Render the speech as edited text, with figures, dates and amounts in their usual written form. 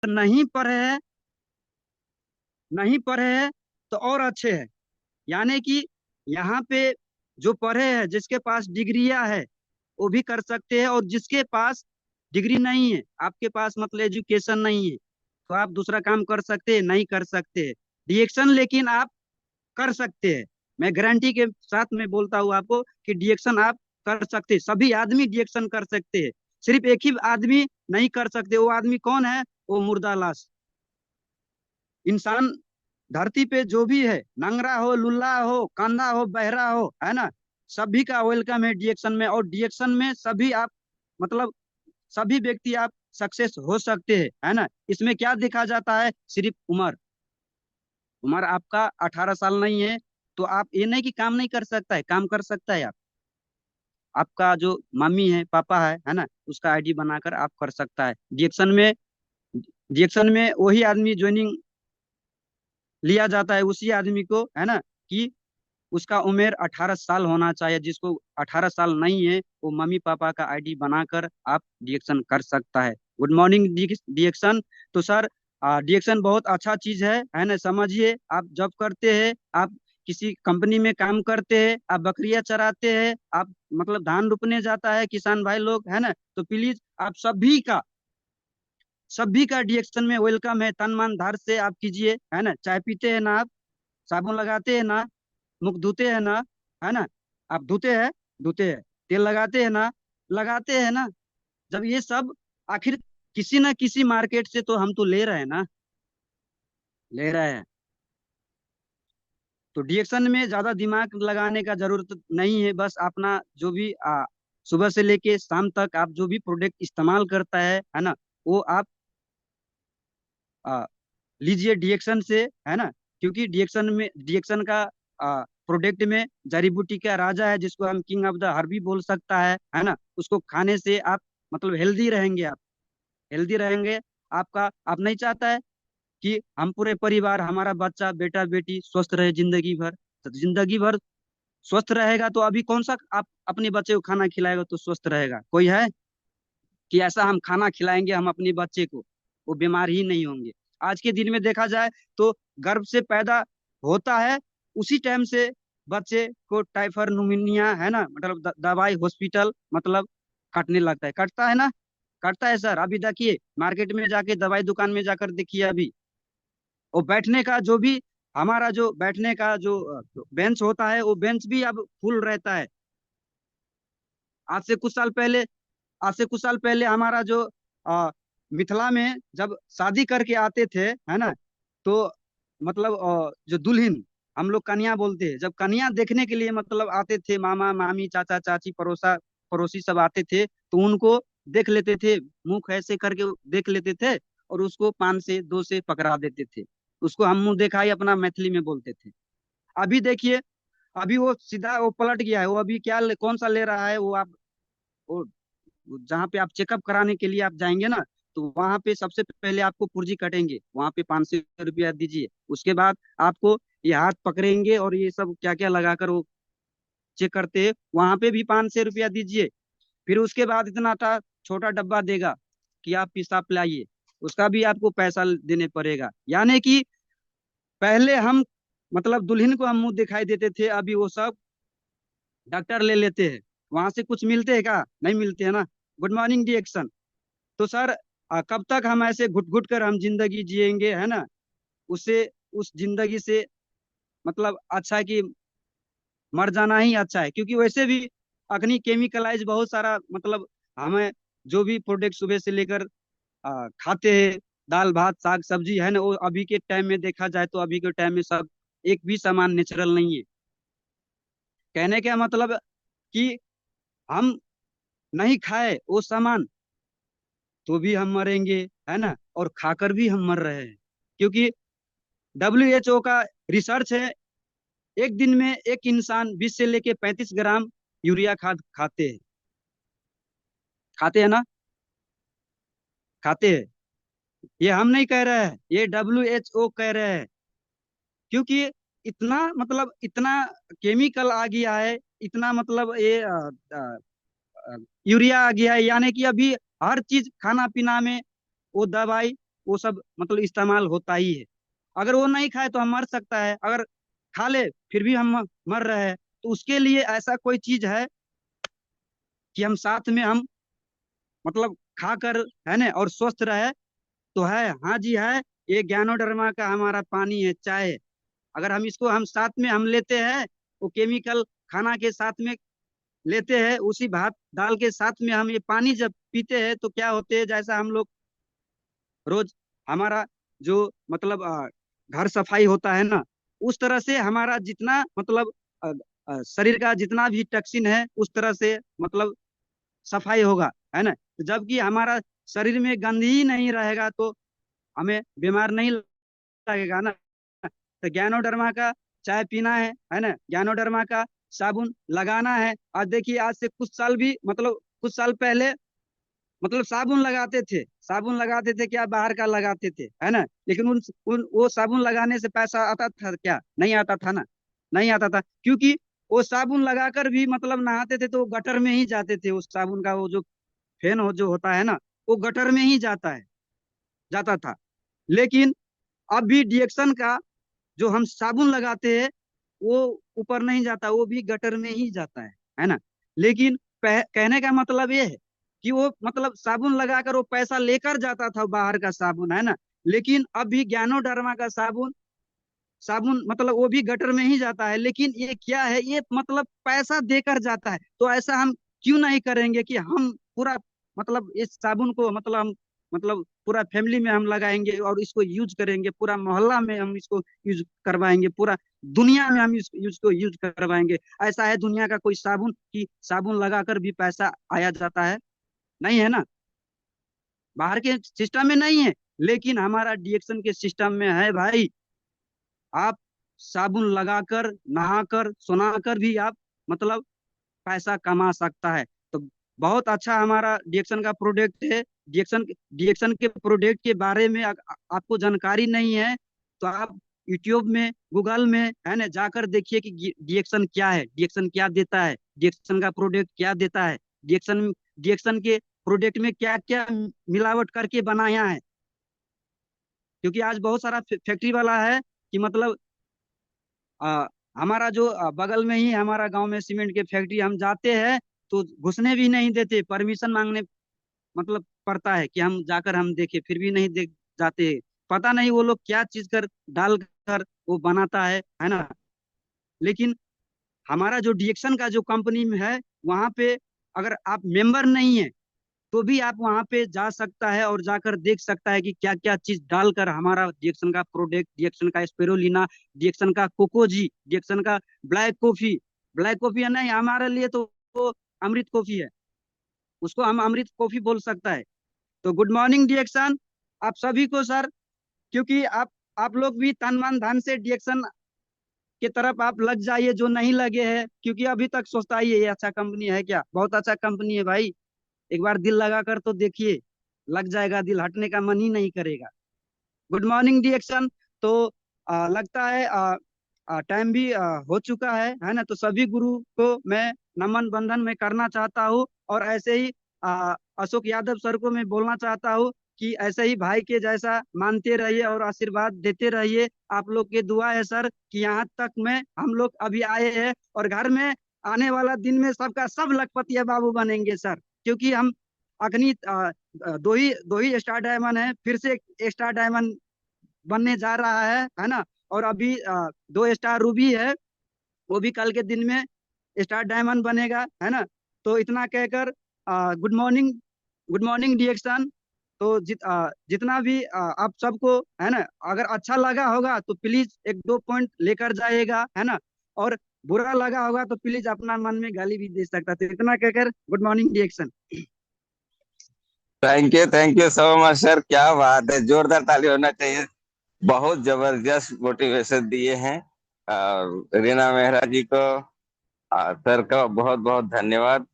नहीं पढ़े हैं, नहीं पढ़े हैं तो और अच्छे हैं। यानी कि यहाँ पे जो पढ़े हैं, जिसके पास डिग्रियां है वो भी कर सकते हैं, और जिसके पास डिग्री नहीं है, आपके पास मतलब एजुकेशन नहीं है, तो आप दूसरा काम कर सकते हैं नहीं कर सकते हैं। डिएक्शन लेकिन आप कर सकते हैं। मैं गारंटी के साथ में बोलता हूँ आपको कि डिएक्शन आप कर सकते हैं, सभी आदमी डिएक्शन कर सकते हैं। सिर्फ एक ही आदमी नहीं कर सकते, वो आदमी कौन है? वो मुर्दा लाश। इंसान धरती पे जो भी है, नंगरा हो, लुल्ला हो, कांधा हो, बहरा हो, है ना, सभी का वेलकम है डीएक्शन में। और डीएक्शन में सभी आप मतलब सभी व्यक्ति आप सक्सेस हो सकते हैं, है ना। इसमें क्या देखा जाता है? सिर्फ उम्र। उम्र आपका 18 साल नहीं है तो आप ये नहीं कि काम नहीं कर सकता है, काम कर सकता है आप। आपका जो मम्मी है, पापा है ना, उसका आईडी बनाकर आप कर सकता है डीएक्शन में। डीएक्शन में वही आदमी ज्वाइनिंग लिया जाता है, उसी आदमी को, है ना, कि उसका उम्र 18 साल होना चाहिए। जिसको 18 साल नहीं है वो मम्मी पापा का आईडी बनाकर आप डिएक्शन कर सकता है। गुड मॉर्निंग डिएक्शन। तो सर, डिएक्शन बहुत अच्छा चीज है ना। समझिए, आप जॉब करते हैं, आप किसी कंपनी में काम करते हैं, आप बकरियां चराते हैं, आप मतलब धान रोपने जाता है किसान भाई लोग, है ना, तो प्लीज आप सभी का डिएक्शन में वेलकम है। तन मन धर से आप कीजिए, है ना। चाय पीते हैं ना आप? साबुन लगाते हैं ना? मुख धोते हैं ना? है ना? आप धोते हैं? धोते हैं। तेल लगाते हैं ना? लगाते हैं ना? जब ये सब आखिर किसी ना किसी मार्केट से तो हम तो ले रहे हैं ना, ले रहे हैं। तो डिएक्शन में ज्यादा दिमाग लगाने का जरूरत नहीं है। बस अपना जो भी सुबह से लेके शाम तक आप जो भी प्रोडक्ट इस्तेमाल करता है ना, वो आप आ, लीजिए डिएक्शन से, है ना। क्योंकि डिएक्शन का प्रोडक्ट में जड़ी बूटी का राजा है, जिसको हम किंग ऑफ द हर्ब भी बोल सकता है ना। उसको खाने से आप मतलब हेल्दी रहेंगे, आप हेल्दी रहेंगे। आप नहीं चाहता है कि हम पूरे परिवार, हमारा बच्चा, बेटा बेटी स्वस्थ रहे जिंदगी भर? तो जिंदगी भर स्वस्थ रहेगा तो अभी कौन सा आप अपने बच्चे को खाना खिलाएगा तो स्वस्थ रहेगा? कोई है कि ऐसा हम खाना खिलाएंगे हम अपने बच्चे को, वो बीमार ही नहीं होंगे? आज के दिन में देखा जाए तो गर्भ से पैदा होता है, उसी टाइम से बच्चे को टाइफाइड निमोनिया, है ना, मतलब दवाई हॉस्पिटल मतलब कटने लगता है। कटता है ना? कटता है सर। अभी देखिए मार्केट में जाके, दवाई दुकान में जाकर देखिए अभी, वो बैठने का जो भी, हमारा जो बैठने का जो बेंच होता है, वो बेंच भी अब फुल रहता है। आज से कुछ साल पहले आज से कुछ साल पहले हमारा जो मिथिला में जब शादी करके आते थे, है ना, तो मतलब जो दुल्हन, हम लोग कन्या बोलते हैं, जब कन्या देखने के लिए मतलब आते थे, मामा मामी चाचा चाची पड़ोसी सब आते थे, तो उनको देख लेते थे, मुंह ऐसे करके देख लेते थे, और उसको पान से दो से पकड़ा देते थे। उसको हम मुंह दिखाई अपना मैथिली में बोलते थे। अभी देखिए, अभी वो सीधा वो पलट गया है। वो अभी कौन सा ले रहा है वो, आप वो जहाँ पे आप चेकअप कराने के लिए आप जाएंगे ना, तो वहां पे सबसे पहले आपको पुर्जी कटेंगे, वहां पे 500 रुपया दीजिए। उसके बाद आपको ये हाथ पकड़ेंगे और ये सब क्या क्या लगाकर वो चेक करते हैं, वहां पे भी 500 रुपया दीजिए। फिर उसके बाद इतना सा छोटा डब्बा देगा कि आप पेशाब पिलाइए, उसका भी आपको पैसा देने पड़ेगा। यानी कि पहले हम मतलब दुल्हन को हम मुंह दिखाई देते थे, अभी वो सब डॉक्टर ले लेते हैं। वहां से कुछ मिलते हैं क्या? नहीं मिलते है ना। गुड मॉर्निंग डिएक्शन। तो सर, कब तक हम ऐसे घुट घुट कर हम जिंदगी जिएंगे, है ना? उससे उस जिंदगी से मतलब अच्छा है कि मर जाना ही अच्छा है। क्योंकि वैसे भी अग्नि केमिकलाइज बहुत सारा मतलब हमें जो भी प्रोडक्ट सुबह से लेकर खाते हैं, दाल भात साग सब्जी, है ना, वो अभी के टाइम में देखा जाए तो अभी के टाइम में सब एक भी सामान नेचुरल नहीं है। कहने का मतलब कि हम नहीं खाए वो सामान तो भी हम मरेंगे, है ना, और खाकर भी हम मर रहे हैं। क्योंकि WHO का रिसर्च है, एक दिन में एक इंसान 20 से लेके 35 ग्राम यूरिया खाद खाते हैं ना, खाते हैं। ये हम नहीं कह रहे हैं, ये WHO कह रहे हैं। क्योंकि इतना मतलब इतना केमिकल आ गया है, इतना मतलब ये यूरिया आ गया है। यानी कि अभी हर चीज खाना पीना में वो दवाई, वो सब मतलब इस्तेमाल होता ही है। अगर वो नहीं खाए तो हम मर सकता है, अगर खा ले फिर भी हम मर रहे हैं। तो उसके लिए ऐसा कोई चीज है कि हम साथ में हम मतलब खाकर, है ना, और स्वस्थ रहे, तो है, हाँ जी है। ये ज्ञानोडर्मा का हमारा पानी है, चाय है। अगर हम इसको हम साथ में हम लेते हैं, वो केमिकल खाना के साथ में लेते हैं, उसी भात दाल के साथ में हम ये पानी जब पीते हैं तो क्या होते हैं, जैसा हम लोग रोज हमारा जो मतलब घर सफाई होता है ना, उस तरह से हमारा जितना मतलब शरीर का जितना भी टॉक्सिन है उस तरह से मतलब सफाई होगा, है ना। तो जबकि हमारा शरीर में गंदगी ही नहीं रहेगा तो हमें बीमार नहीं लगेगा ना। तो ज्ञानोडर्मा का चाय पीना है ना, ज्ञानोडर्मा का साबुन लगाना है। आज देखिए, आज से कुछ साल भी मतलब कुछ साल पहले मतलब साबुन लगाते थे क्या, बाहर का लगाते थे, है ना। लेकिन उन वो साबुन लगाने से पैसा आता था क्या? नहीं आता था ना, नहीं आता था, क्योंकि वो साबुन लगाकर भी मतलब नहाते थे तो वो गटर में ही जाते थे। उस साबुन का वो जो फेन जो होता है ना, वो गटर में ही जाता था। लेकिन अब भी डिएक्शन का जो हम साबुन लगाते हैं वो ऊपर नहीं जाता, वो भी गटर में ही जाता है ना। लेकिन कहने का मतलब ये है कि वो मतलब साबुन लगाकर वो पैसा लेकर जाता था बाहर का साबुन, है ना। लेकिन अभी ज्ञानोडर्मा का साबुन साबुन मतलब वो भी गटर में ही जाता है, लेकिन ये क्या है, ये मतलब पैसा देकर जाता है। तो ऐसा हम क्यों नहीं करेंगे कि हम पूरा मतलब इस साबुन को मतलब हम मतलब पूरा फैमिली में हम लगाएंगे और इसको यूज करेंगे, पूरा मोहल्ला में हम इसको यूज करवाएंगे, पूरा दुनिया में हम इसको यूज करवाएंगे। ऐसा है दुनिया का कोई साबुन कि साबुन लगाकर भी पैसा आया जाता है? नहीं है ना, बाहर के सिस्टम में नहीं है। लेकिन हमारा डिएक्शन के सिस्टम में है भाई। आप साबुन लगाकर नहाकर सुनाकर भी आप मतलब पैसा कमा सकता है। तो बहुत अच्छा हमारा डिएक्शन का प्रोडक्ट है। डिएक्शन डिएक्शन के प्रोडक्ट के बारे में आपको जानकारी नहीं है तो आप यूट्यूब में गूगल में, है ना, जाकर देखिए कि डिएक्शन क्या है, डिएक्शन क्या देता है, डिएक्शन का प्रोडक्ट क्या देता है, डिएक्शन डिएक्शन के प्रोडक्ट में क्या क्या मिलावट करके बनाया है। क्योंकि आज बहुत सारा फैक्ट्री वाला है कि मतलब आ, हमारा जो बगल में ही हमारा गांव में सीमेंट के फैक्ट्री, हम जाते हैं तो घुसने भी नहीं देते, परमिशन मांगने मतलब पड़ता है कि हम जाकर हम देखें, फिर भी नहीं देख जाते। पता नहीं वो लोग क्या चीज कर डाल कर वो बनाता है ना। लेकिन हमारा जो डिएक्शन का जो कंपनी में है, वहां पे अगर आप मेंबर नहीं है तो भी आप वहां पे जा सकता है और जाकर देख सकता है कि क्या क्या चीज डालकर हमारा डिएक्शन का प्रोडक्ट, डिएक्शन का स्पिरुलिना, डिएक्शन का कोकोजी, डिएक्शन का ब्लैक कॉफी है ना, हमारे लिए तो वो अमृत कॉफी है, उसको हम अमृत कॉफी बोल सकता है। तो गुड मॉर्निंग डिएक्शन आप सभी को सर। क्योंकि आप लोग भी तन मन धन से डिएक्शन की तरफ आप लग जाइए जो नहीं लगे हैं, क्योंकि अभी तक सोचता ही है ये अच्छा कंपनी है क्या, बहुत अच्छा कंपनी है भाई। एक बार दिल लगा कर तो देखिए, लग जाएगा दिल, हटने का मन ही नहीं करेगा। गुड मॉर्निंग डिएक्शन। तो लगता है टाइम भी हो चुका है ना। तो सभी गुरु को मैं नमन बंधन में करना चाहता हूँ, और ऐसे ही अशोक यादव सर को मैं बोलना चाहता हूँ कि ऐसे ही भाई के जैसा मानते रहिए और आशीर्वाद देते रहिए। आप लोग की दुआ है सर कि यहाँ तक में हम लोग अभी आए हैं, और घर में आने वाला दिन में सबका सब लखपतिया बाबू बनेंगे सर। क्योंकि हम अखनी दो ही स्टार डायमंड है, फिर से एक स्टार डायमंड बनने जा रहा है ना। और अभी 2 स्टार रूबी है, वो भी कल के दिन में स्टार डायमंड बनेगा, है ना। तो इतना कहकर गुड मॉर्निंग, गुड मॉर्निंग डिएक्शन। तो जितना भी आप सबको, है ना, अगर अच्छा लगा होगा तो प्लीज 1-2 पॉइंट लेकर जाइएगा, है ना। और बुरा लगा होगा तो प्लीज अपना मन में गाली भी दे सकता था। इतना कहकर गुड मॉर्निंग डिएक्शन। Thank you so much sir, क्या बात है, जोरदार ताली होना चाहिए। बहुत जबरदस्त मोटिवेशन दिए हैं। और रीना मेहरा जी को, सर का बहुत बहुत धन्यवाद।